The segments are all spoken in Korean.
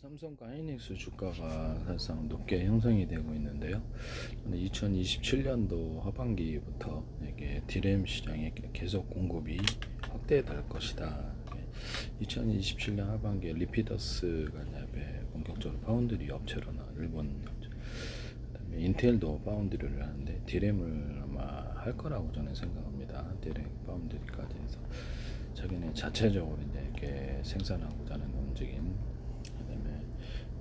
삼성과 하이닉스 주가가 사실상 높게 형성이 되고 있는데요. 2027년도 하반기부터 이게 디램 시장에 계속 공급이 확대될 것이다. 2027년 하반기에 리피더스가 이제 본격적으로 파운드리 업체로나 일본 업체, 그다음에 인텔도 파운드리를 하는데 디램을 아마 할 거라고 저는 생각합니다. 디램 파운드리까지 해서 자기네 자체적으로 이제 이렇게 생산하고자 하는 움직임.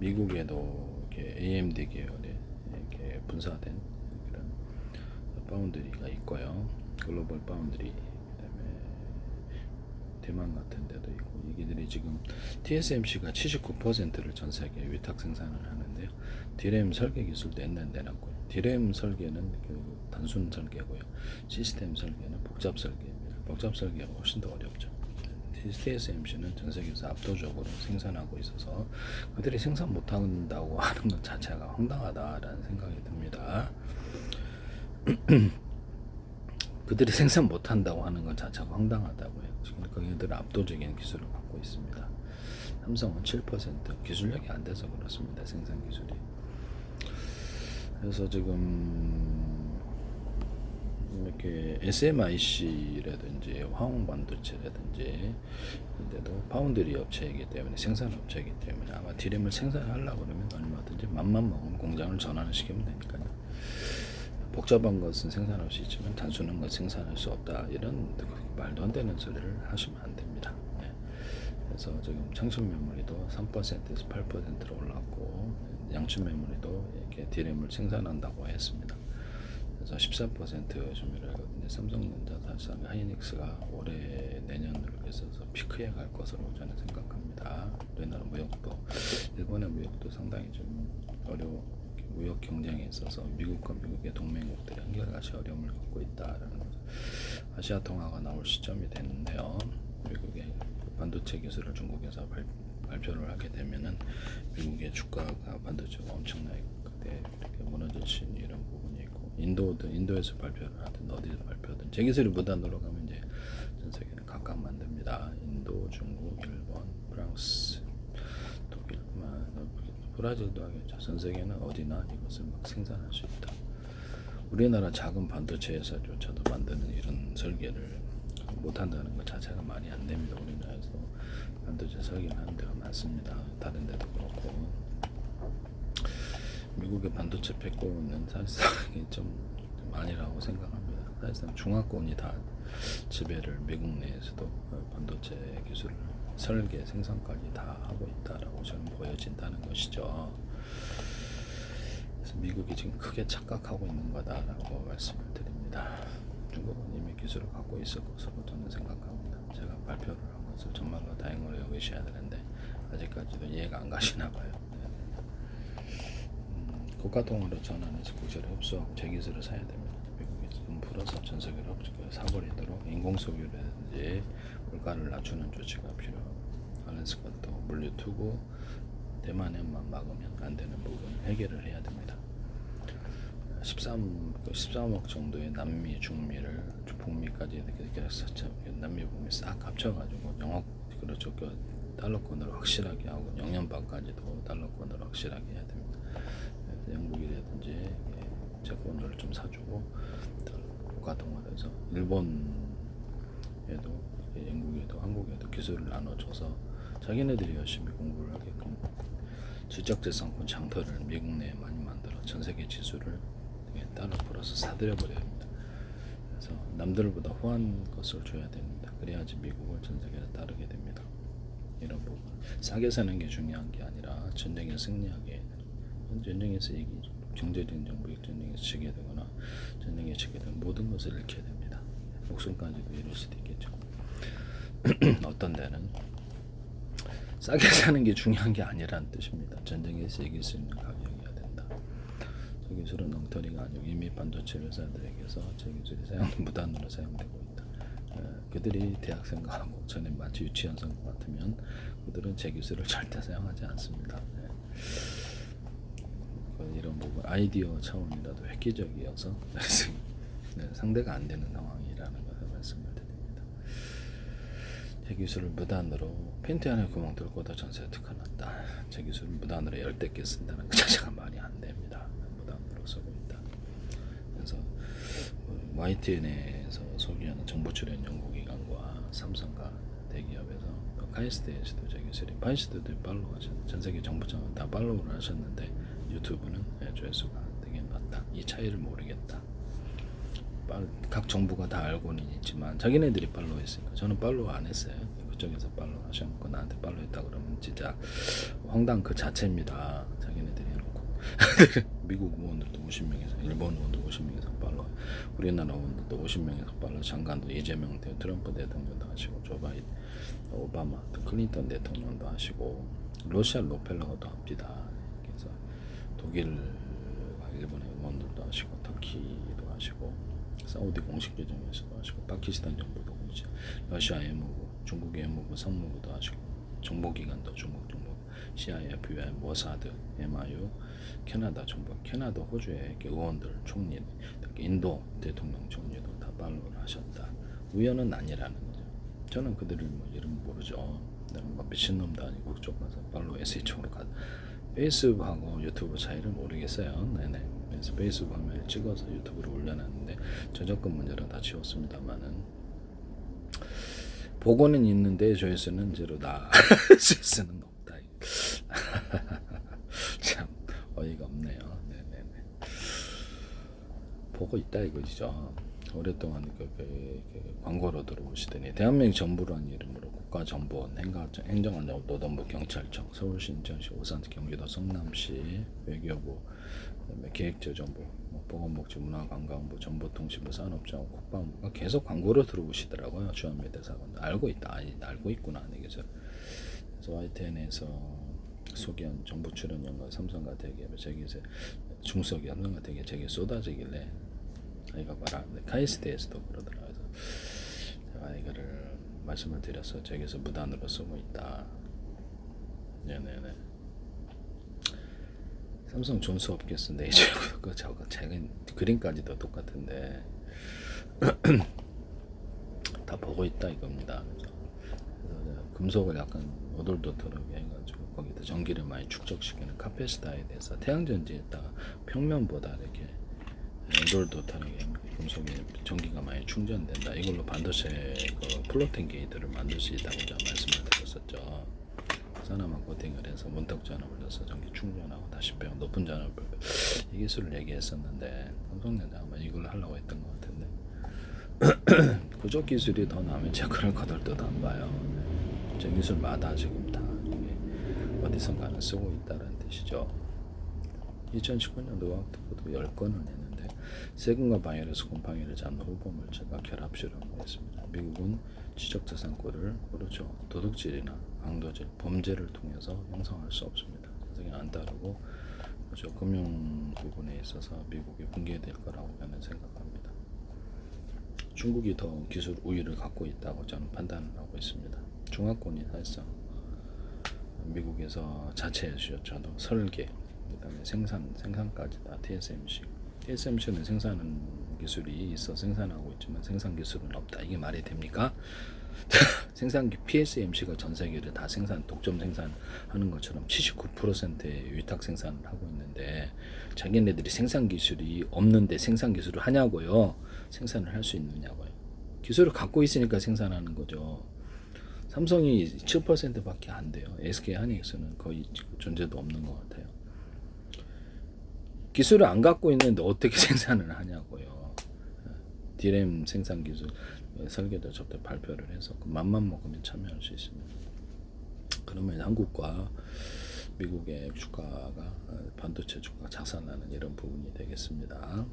미국에도 이렇게 AMD 계열에 이렇게 분사된 그런 파운드리가 있고요. 글로벌 파운드리, 그다음에 대만 같은 데도 있고, 이들이 지금 TSMC가 79%를 전 세계에 위탁 생산을 하는데요. 디램 설계 기술도 옛날에 내놨고요. 디램 설계는 그 단순 설계고요. 시스템 설계는 복잡 설계입니다. 복잡 설계가 훨씬 더 어렵죠. TSMC는 전 세계에서 압도적으로 생산하고 있어서 그들이 생산 못한다고 하는 것 자체가 황당하다라는 생각이 듭니다. 그들이 생산 못한다고 하는 것 자체가 황당하다고요. 지금 그들은 압도적인 기술을 갖고 있습니다. 삼성은 7%, 기술력이 안 돼서 그렇습니다. 생산 기술이. 그래서 지금 이렇게 SMIC라든지 화홍반도체라든지 근데도 파운드리 업체이기 때문에, 생산 업체이기 때문에 아마 디램을 생산하려고 그러면 얼마든지 맘만 먹으면 공장을 전환을 시키면 되니까요. 복잡한 것은 생산할 수 있지만 단순한 것 생산할 수 없다, 이런 말도 안 되는 소리를 하시면 안 됩니다. 그래서 지금 창신 메모리도 3%에서 8%로 올랐고, 양측 메모리도 이렇게 디램을 생산한다고 했습니다. 그래서 14% 준비를 하거든요. 삼성전자, 사실상 하이닉스가 올해 내년으로 있어서 피크에 갈 것으로 저는 생각합니다. 우리나라 무역도, 일본의 무역도 상당히 좀 무역 경쟁에 있어서 미국과 미국의 동맹국들이 한결같이 어려움을 겪고 있다라는 거죠. 아시아 통화가 나올 시점이 됐는데요. 미국의 반도체 기술을 중국에서 발표를 하게 되면은 미국의 주가가 반도체가 엄청나게 그때 이렇게 무너질 수 있는 이런 부분이 있고, 인도에서 발표를 하든 어디서 발표하든 제 기술이 무단으로 가면 이제 전 세계는 각각 만듭니다. 인도, 중국, 일본, 프랑스, 독일, 브라질도 하겠죠. 전 세계는 어디나 이것을 막 생산할 수 있다. 우리나라 작은 반도체 회사조차도 만드는 이런 설계를 못한다는 것 자체가 말이 안 됩니다. 우리나라에서 반도체 설계를 하는 데가 많습니다. 다른 데도 그렇고. 미국의 반도체 패권은 사실상 좀 아니라고 생각합니다. 사실상 중화권이 다 지배를, 미국 내에서도 반도체 기술 설계 생산까지 다 하고 있다라고 저는 보여진다는 것이죠. 그래서 미국이 지금 크게 착각하고 있는 거다라고 말씀을 드립니다. 중국은 이미 기술을 갖고 있을 것으로 저는 생각합니다. 제가 발표를 한 것을 정말로 다행으로 여기셔야 되는데 아직까지도 이해가 안 가시나 봐요. 국가통화로 전환해서 국제를 흡수하고 제 기술을 사야 됩니다. 미국에서 돈 풀어서 전 세계로 사버리도록 인공소비라든지 물가를 낮추는 조치가 필요하고, 알래스카도 물류 투구, 대만에만 막으면 안 되는 부분 해결을 해야 됩니다. 13억 정도의 남미, 중미를 북미까지 이렇게 해서 남미, 북미 싹 합쳐가지고 그렇죠. 달러권으로 확실하게 하고 영연방까지도 달러권으로 확실하게 해야 됩니다. 영국이라든지 채권을 좀 사주고 국가통화해서 일본에도, 영국에도, 한국에도 기술을 나눠줘서 자기네들이 열심히 공부를 하게끔 지적재산권 장터를 미국 내에 많이 만들어 전 세계 지수를 달러 풀어서 사들여 버려야 합니다. 그래서 남들보다 후한 것을 줘야 됩니다. 그래야지 미국을 전 세계에 따르게 됩니다. 이런 부분, 싸게 사는 게 중요한 게 아니라 전쟁에 승리하게, 전쟁에서 경제전쟁, 무역전쟁에서 지게 되거나 전쟁에 지게 되면 모든 것을 잃게 됩니다. 목숨까지도 잃을 수도 있겠죠. 어떤 데는 싸게 사는 게 중요한 게 아니라는 뜻입니다. 전쟁에서 이길 수 있는 가격이어야 된다. 저 기술은 엉터리가 아니고 이미 반도체 회사들에게서 제 기술이 무단으로 사용되고 있다. 그들이 대학생과하고 전에 마치 유치원생 같으면 그들은 제 기술을 절대 사용하지 않습니다. 이런 부분 아이디어 차원이라도 획기적이어서 상대가 안 되는 상황이라는 것을 말씀을 드립니다. 제 기술을 무단으로 팬티 안에 구멍 뚫고도 전세 특허났다. 제 기술을 무단으로 열댓 개 쓴다는 것 자체가 말이 안 됩니다. 무단으로 쓰고 있다. 그래서 YTN에서 소개하는 정보 출연 연구기관과 삼성과 대기업에서 또 카이스트에서도 제 기술이 파이스트도 팔로우 하셨는데 전 세계 정보장은 다 팔로우를 하셨는데 유튜브는 조회수가 되게 낮다. 이 차이를 모르겠다. 각 정부가 다 알고는 있지만 자기네들이 팔로우 했으니까 저는 팔로우 안 했어요. 그쪽에서 팔로우 하셔놓고 나한테 팔로우 했다 그러면 진짜 황당 그 자체입니다. 자기네들이 해놓고 미국 의원들도 50명에서 일본 의원도 50명에서 팔로우, 우리나라 의원들도 50명에서 팔로우, 장관도 이재명 트럼프 대통령도 하시고 조 바이든 오바마 클린턴 대통령도 하시고 러시아 로펠러도 합니다. 그래서 독일과 일본의 의원들도 하시고 터키도 하시고 사우디 공식 계정에서도 하시고 파키스탄 정부도 공식, 러시아 외무부, 중국의 외무부, 상무부도 하시고 정보기관도 중국 정보, CIA, FBI, 모사드, MIU, 캐나다 정부, 캐나다 호주의 의원들, 총리, 인도 대통령 총리도 다 팔로우를 하셨다. 우연은 아니라는 거죠. 저는 그들을 뭐 이름 모르죠. 나는 뭐 미친놈도 아니고 그쪽 가서 팔로우 SH으로 가. 페이스북하고 유튜브 차이를 모르겠어요. 네네. 그래서 페이스북 화면을 찍어서 유튜브로 올려놨는데 저작권 문제로 다 지웠습니다만은 보고는 있는데 조회수는 제로다. 조회수는 없다. 참 어이가 없네요. 네네네. 보고 있다 이거죠. 오랫동안 광고로 들어오시더니 대한민국 정부라는 이름으로 국가정보원, 행정안전부, 노동부, 경찰청, 서울시, 인천시, 오산시, 경기도 성남시, 외교부, 그다음에 기획재정부, 보건복지, 문화관광부, 정보통신부, 산업자원, 국방부가 계속 광고로 들어오시더라고요. 주한미대사관 알고 있다, 알고 있구나 그래서 YTN에서 소개한 정부 출연 연가 삼성과 대기업의 제기세 중소기업 삼성과 대기업 제기 쏟아지길래 아이가 말하는데 카이스트에서도 그러더라고요. 제가 이거를 말씀을 드려서 저기서 무단으로 쓰고 있다. 네네네. 삼성 존수 없겠습니다. 이제 그 저거 최근 그림까지도 똑같은데 다 보고 있다 이겁니다. 그래서 금속을 약간 오돌도돌하게 해가지고 거기다 전기를 많이 축적시키는 카페스타에 대해서 태양전지에다가 평면보다 이렇게 오돌도돌하게 금속에 전기가 많이 충전된다. 이걸로 반도체 그 플로팅 게이트를 만들 수 있다고 제가 말씀을 드렸었죠. 하나만 코팅을 해서 문턱 전압을 넣어서 전기 충전하고 다시 빼고 높은 전압을 이 기술을 얘기했었는데 삼성전자 아마 이걸 하려고 했던 것 같은데 그쪽 기술이 더 나면 제가 그런 거들도 안 봐요. 저 기술마다 지금 다 어디선가는 쓰고 있다는 뜻이죠. 2019년도 의학특보도 10건을 냈는데 세균과 바이러스 곰팡이를 잡는 후보물질과 결합 실험을 했습니다. 미국은 지적자산권을 그렇죠. 도둑질이나 강도질, 범죄를 통해서 형성할 수 없습니다. 세상에 안 따르고 그렇죠. 금융 부분에 있어서 미국이 붕괴될 거라고 저는 생각합니다. 중국이 더 기술 우위를 갖고 있다고 저는 판단을 하고 있습니다. 중화권이 사실상 미국에서 자체 저도 설계, 그다음에 생산까지 다 TSMC는 생산 기술이 있어 생산하고 있지만 생산 기술은 없다. 이게 말이 됩니까? 생산기 PSMC가 전 세계를 다 독점 생산하는 것처럼 79%의 위탁 생산을 하고 있는데 자기네들이 생산 기술이 없는데 생산 기술을 하냐고요? 생산을 할 수 있느냐고요? 기술을 갖고 있으니까 생산하는 거죠. 삼성이 7%밖에 안 돼요. SK 하이닉스는 거의 존재도 없는 것 같아요. 기술을 안 갖고 있는데 어떻게 생산을 하냐고요. DRAM 생산 기술 설계도 저때 발표를 해서 맘만 먹으면 참여할 수 있습니다. 그러면 한국과 미국의 주가가 반도체 주가가 작살나는 이런 부분이 되겠습니다.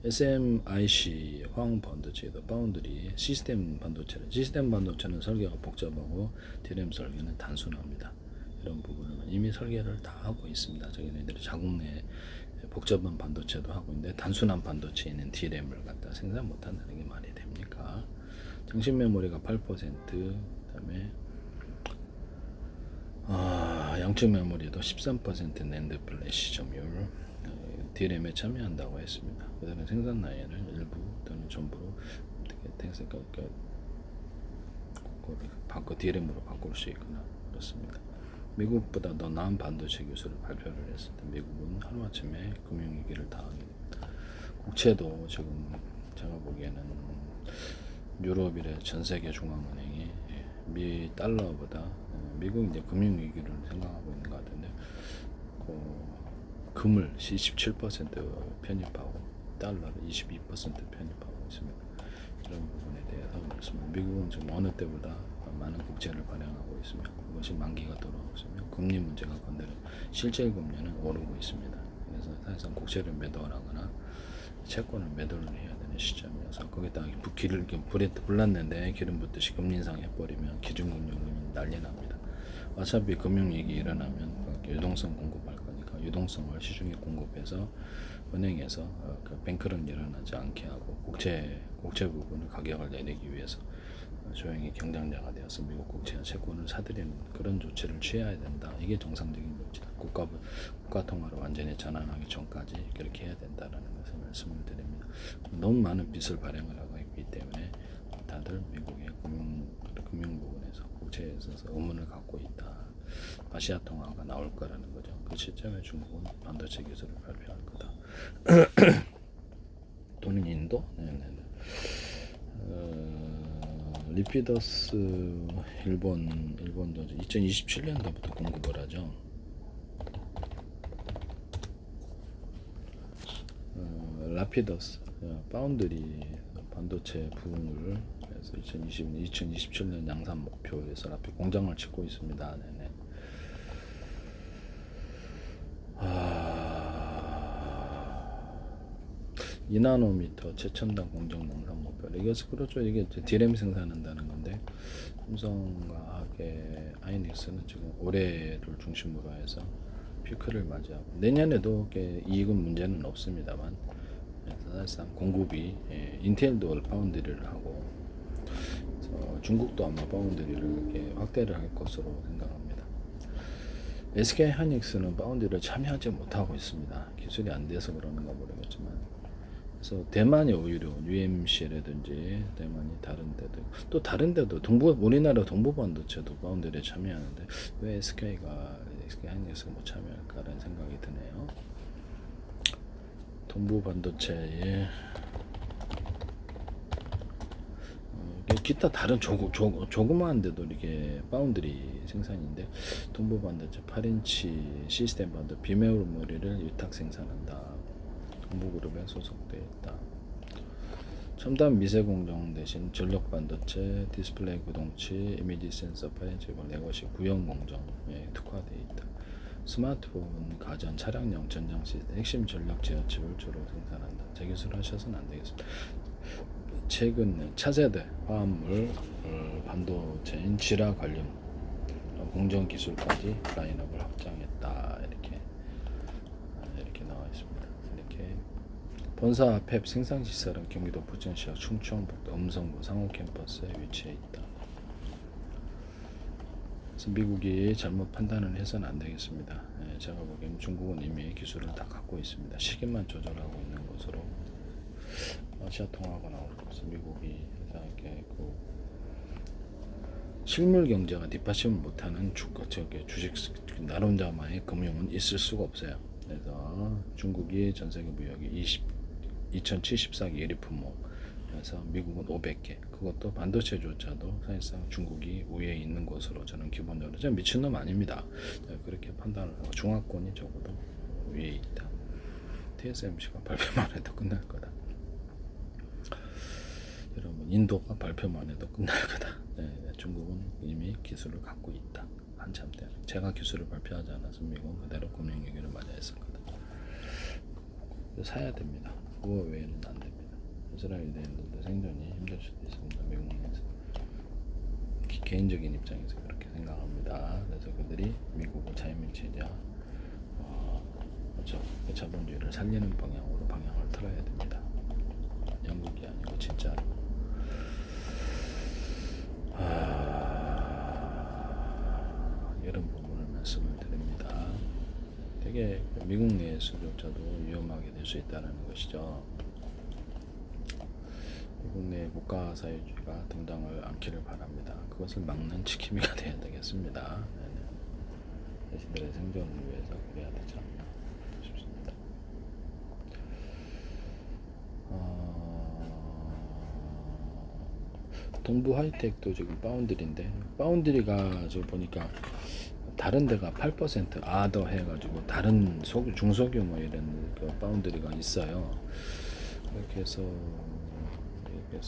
SMIC 화학 반도체도 파운드리 시스템 반도체는 설계가 복잡하고 DRAM 설계는 단순합니다. 이런 부분은 이미 설계를 다 하고 있습니다. 저희네들이 자국 내 복잡한 반도체도 하고 있는데 단순한 반도체에는 DRAM을 갖다 생산 못한다는 게 말이 됩니까? 장신 메모리가 8%, 그다음에 양측 메모리도 13% 낸드 플래시 점유율 DRAM에 참여한다고 했습니다. 그다음에 생산 라인을 일부 또는 전부로 바꿔 DRAM으로 바꿀 수 있거나 그렇습니다. 미국보다 더 나은 반도체 기술을 발표를 했을 때 미국은 하루아침에 금융위기를 당하게 됩니다. 국채도 지금 제가 보기에는 유럽이래 전세계 중앙은행이 미 달러보다 미국 이제 금융위기를 생각하고 있는 것 같은데 금을 27% 편입하고 달러를 22% 편입하고 있습니다. 이런 부분에 대해서 말씀을 미국은 지금 어느 때보다 많은 국채를 발행하고 있으며 그것이 만기가 돌아오고 있으며 금리 문제가 건드려 실질 금리는 오르고 있습니다. 그래서 사실상 국채를 매도하거나 채권을 매도를 해야 되는 시점이어서 거기다가 불을 불에 불났는데 기름 붓듯이 금리 인상 해버리면 기준금융이 난리 납니다. 어차피 금융위기 일어나면 유동성 공급할 거니까 유동성을 시중에 공급해서 은행에서 그 뱅크런 일어나지 않게 하고 국채 부분을 가격을 내리기 위해서 조용히 경쟁자가 되어서 미국 국채와 채권을 사들이는 그런 조치를 취해야 된다. 이게 정상적인 조치다. 국가 통화로 완전히 전환하기 전까지 그렇게 해야 된다라는 것을 말씀을 드립니다. 너무 많은 빚을 발행을 하고 있기 때문에 다들 미국의 금융 부분에서 국채에 있어서 의문을 갖고 있다. 아시아 통화가 나올 거라는 거죠. 그 시점에 중국은 반도체 기술을 발표할 거다. 또는 인도? 네네네. 리피더스 일본도 2027년도부터 공급을 하죠. 라피더스 파운드리 반도체 부흥을 해서 2027년 양산 목표에서 라피 공장을 짓고 있습니다. 네네. 이나노미터 최첨단 공정 양산 목표. 이것은 그렇죠. 이게 디램 생산한다는 건데 삼성과학의 아이닉스는 지금 올해를 중심으로 해서 피크를 맞이하고 내년에도 이익은 문제는 없습니다만 사실상 공급이 인텔도 파운드리를 하고 중국도 아마 파운드리를 이렇게 확대를 할 것으로 생각합니다. SK 하이닉스는 파운드리를 참여하지 못하고 있습니다. 기술이 안 돼서 그러는가 모르겠지만 그래서 대만이 오히려 UMC라든지 대만이 다른 데도 우리나라 동부반도체도 파운드리에 참여하는데 왜 SK 하이닉스가 못 참여할까라는 생각이 드네요. 동부반도체에 기타 다른 조그마한데도 이렇게 파운드리 생산인데 동부반도체 8인치 시스템 반도 비메모리를 위탁 생산한다. 동부그룹에 소속되어 있다. 첨단 미세 공정 대신 전력 반도체, 디스플레이 구동치, 이미지 센서 파일 제공 이것이 구형 공정에 특화되어 있다. 스마트폰, 가전, 차량용 전장 시스템, 핵심 전력 제어칩을 주로 생산한다. 재기술 하셔서는 안 되겠습니다. 최근 차세대 화합물 반도체인 지라 관련 공정 기술까지 라인업을 확장했다. 이렇게 나와 있습니다. 이렇게 본사 팹 생산 시설은 경기도 부천시와 충청북도 음성구 상호 캠퍼스에 위치해 있다. 그래서 미국이 잘못 판단을 해서는 안 되겠습니다. 제가 보기에는 중국은 이미 기술을 다 갖고 있습니다. 시기만 조절하고 있는 것으로 아시아 통화가 나오고 있어. 미국이 이렇게 실물 경제가 뒷받침을 못하는 주식 나름자만의 금융은 있을 수가 없어요. 그래서 중국이 전세계 무역이 2074개 1위 품목에서 미국은 500개. 그것도 반도체조차도 사실상 중국이 우위에 있는 것으로 저는 기본적으로 저는 미친놈 아닙니다. 그렇게 판단을 하고 중화권이 적어도 위에 있다. TSMC가 발표만 해도 끝날 거다. 여러분 인도가 발표만 해도 끝날 거다. 중국은 이미 기술을 갖고 있다. 한참 때 제가 기술을 발표하지 않아서 미국은 그대로 금융위기를 맞이했을 거다. 사야 됩니다. 그거 외에는 안 됩니다. 이스라엘 유대인들도 생존이 힘들 수도 있습니다. 미국 내에서 개인적인 입장에서 그렇게 생각합니다. 그래서 그들이 미국의 자유민주주의자 자본주의를 살리는 방향으로 방향을 틀어야 됩니다. 영국이 아니고 진짜로. 이런 부분을 말씀을 드립니다. 되게 미국 내에서조차도 위험하게 될 수 있다는 것이죠. 미국 내 국가사회주의가 등장을 않기를 바랍니다. 그것을 막는 지킴이가 되어야 되겠습니다. 네네. 자신들의 생존을 위해서 그래야 되지 않나 싶습니다. 동부 하이텍도 지금 파운드리인데 파운드리가 지금 보니까 다른 데가 8% 아더 해가지고 다른 중소규모 이런 그 파운드리가 있어요. 그래서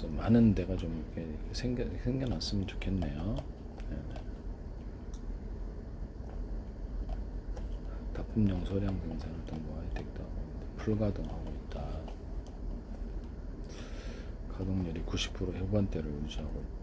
많은 데가 좀 이렇게 생겨났으면 좋겠네요. 네네. 납품용 소량 생산을 동부 하이텍도 하고 있는데 불가동하고 있다. 가동률이 90% 후반대를 유지하고 있다.